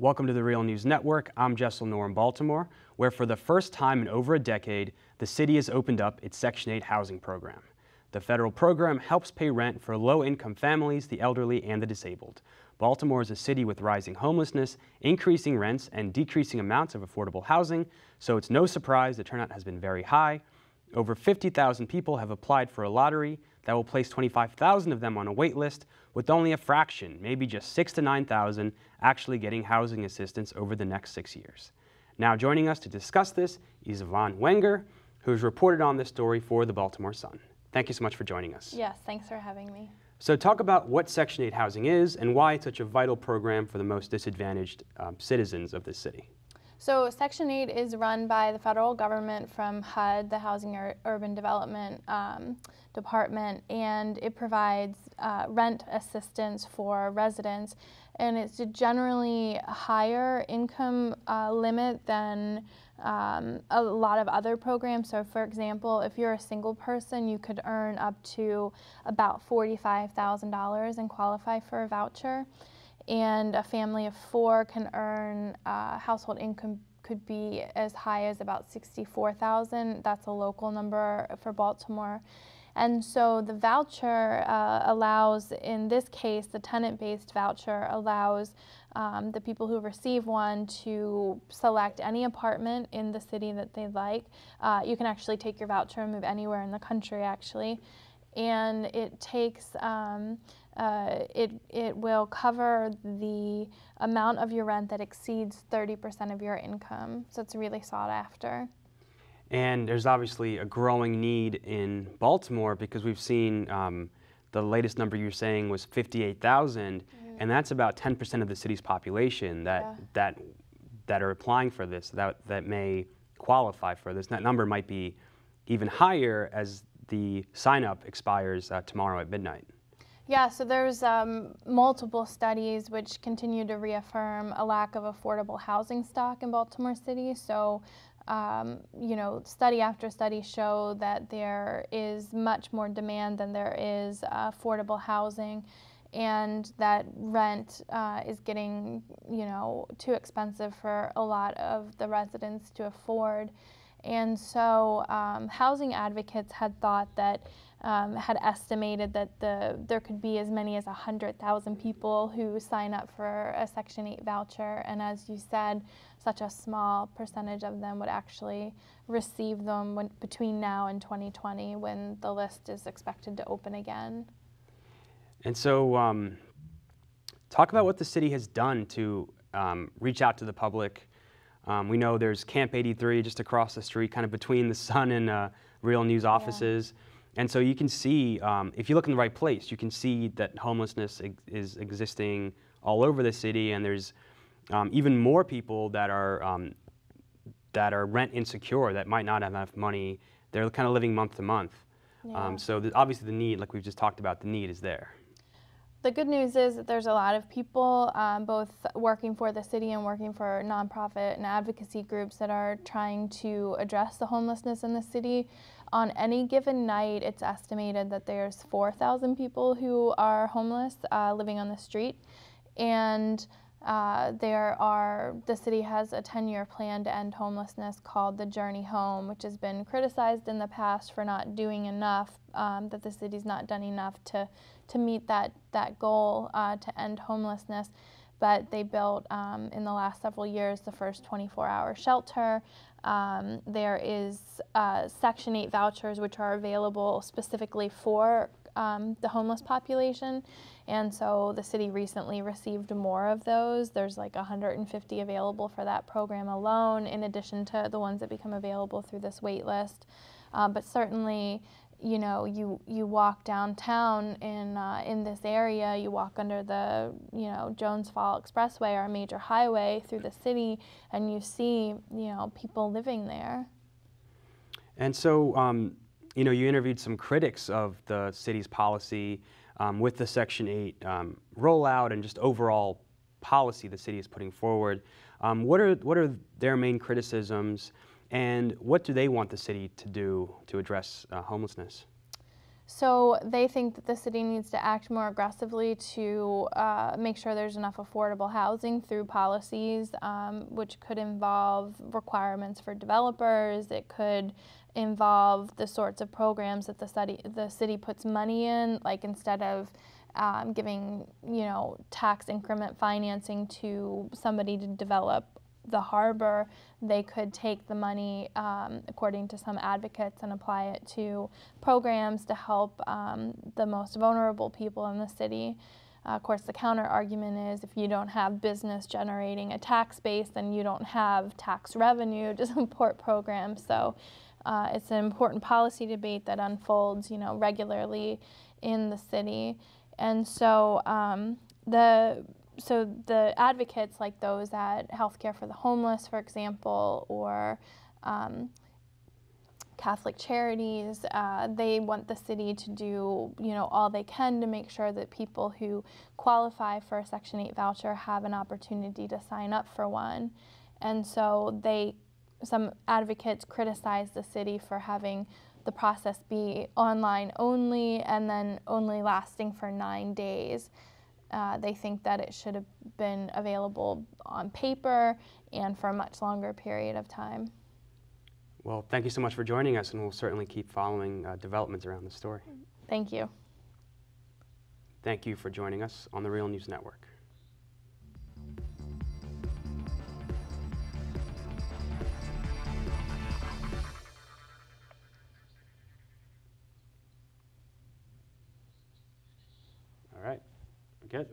Welcome to the Real News Network. I'm Jessel Noor in Baltimore, where for the first time in over a decade, the city has opened up its Section 8 housing program. The federal program helps pay rent for low-income families, the elderly, and the disabled. Baltimore is a city with rising homelessness, increasing rents, and decreasing amounts of affordable housing, so it's no surprise the turnout has been very high. Over 50,000 people have applied for a lottery that will place 25,000 of them on a wait list, with only a fraction, maybe just 6,000 to 9,000, actually getting housing assistance over the next 6 years. Now joining us to discuss this is Yvonne Wenger, who has reported on this story for the Baltimore Sun. Thank you so much for joining us. Yes, thanks for having me. So talk about what Section 8 housing is and why it's such a vital program for the most disadvantaged citizens of this city. So Section 8 is run by the federal government from HUD, the Housing Urban Development Department, and it provides rent assistance for residents. And it's a generally higher income limit than a lot of other programs. So for example, if you're a single person, you could earn up to about $45,000 and qualify for a voucher. And a family of 4 can earn household income could be as high as about $64,000. That's a local number for Baltimore. And so the voucher allows, in this case, the tenant-based voucher allows the people who receive one to select any apartment in the city that they'd like. You can actually take your voucher and move anywhere in the country, actually. And it takes, it will cover the amount of your rent that exceeds 30% of your income. So it's really sought after. And there's obviously a growing need in Baltimore because we've seen the latest number you're saying was 58,000, and that's about 10% of the city's population that are applying for this, that may qualify for this. That number might be even higher as the sign-up expires tomorrow at midnight. Yeah, so there's multiple studies which continue to reaffirm a lack of affordable housing stock in Baltimore City. So, you know, study after study show that there is much more demand than there is affordable housing, and that rent is getting, you know, too expensive for a lot of the residents to afford. And so housing advocates had thought that, had estimated that there could be as many as 100,000 people who sign up for a Section 8 voucher. And as you said, such a small percentage of them would actually receive them between now and 2020, when the list is expected to open again. And so talk about what the city has done to reach out to the public. We know there's Camp 83 just across the street, kind of between the Sun and Real News offices. Yeah. And so you can see, if you look in the right place, you can see that homelessness is existing all over the city, and there's even more people that are rent insecure, that might not have enough money. They're kind of living month to month. Yeah. So obviously the need, like we've just talked about, the need is there. The good news is that there's a lot of people, both working for the city and working for nonprofit and advocacy groups, that are trying to address the homelessness in the city. On any given night, it's estimated that there's 4,000 people who are homeless, living on the street. And the city has a 10-year plan to end homelessness called the Journey Home, which has been criticized in the past for not doing enough, that the city's not done enough to meet that goal to end homelessness. But they built, in the last several years, the first 24-hour shelter. There is Section 8 vouchers, which are available specifically for the homeless population. And so the city recently received more of those. There's like 150 available for that program alone, in addition to the ones that become available through this wait list. But certainly, you know, you walk downtown in this area, you walk under the, you know, Jones Fall Expressway, our major highway through the city, and you see, you know, people living there. And so, you know, you interviewed some critics of the city's policy with the Section 8 rollout and just overall policy the city is putting forward. What are their main criticisms, and what do they want the city to do to address homelessness? So they think that the city needs to act more aggressively to make sure there's enough affordable housing through policies, which could involve requirements for developers. It could involve the sorts of programs that the city puts money in, like instead of giving, tax increment financing to somebody to develop the harbor, they could take the money, according to some advocates, and apply it to programs to help the most vulnerable people in the city. Of course, the counter argument is if you don't have business generating a tax base, then you don't have tax revenue to support programs. So it's an important policy debate that unfolds, regularly in the city. And so the advocates, like those at Healthcare for the Homeless, for example, or Catholic Charities, they want the city to do, all they can to make sure that people who qualify for a Section 8 voucher have an opportunity to sign up for one. And so some advocates criticize the city for having the process be online only and then only lasting for 9 days. They think that it should have been available on paper and for a much longer period of time. Well, thank you so much for joining us, and we'll certainly keep following developments around the story. Thank you. Thank you for joining us on the Real News Network. All right, good.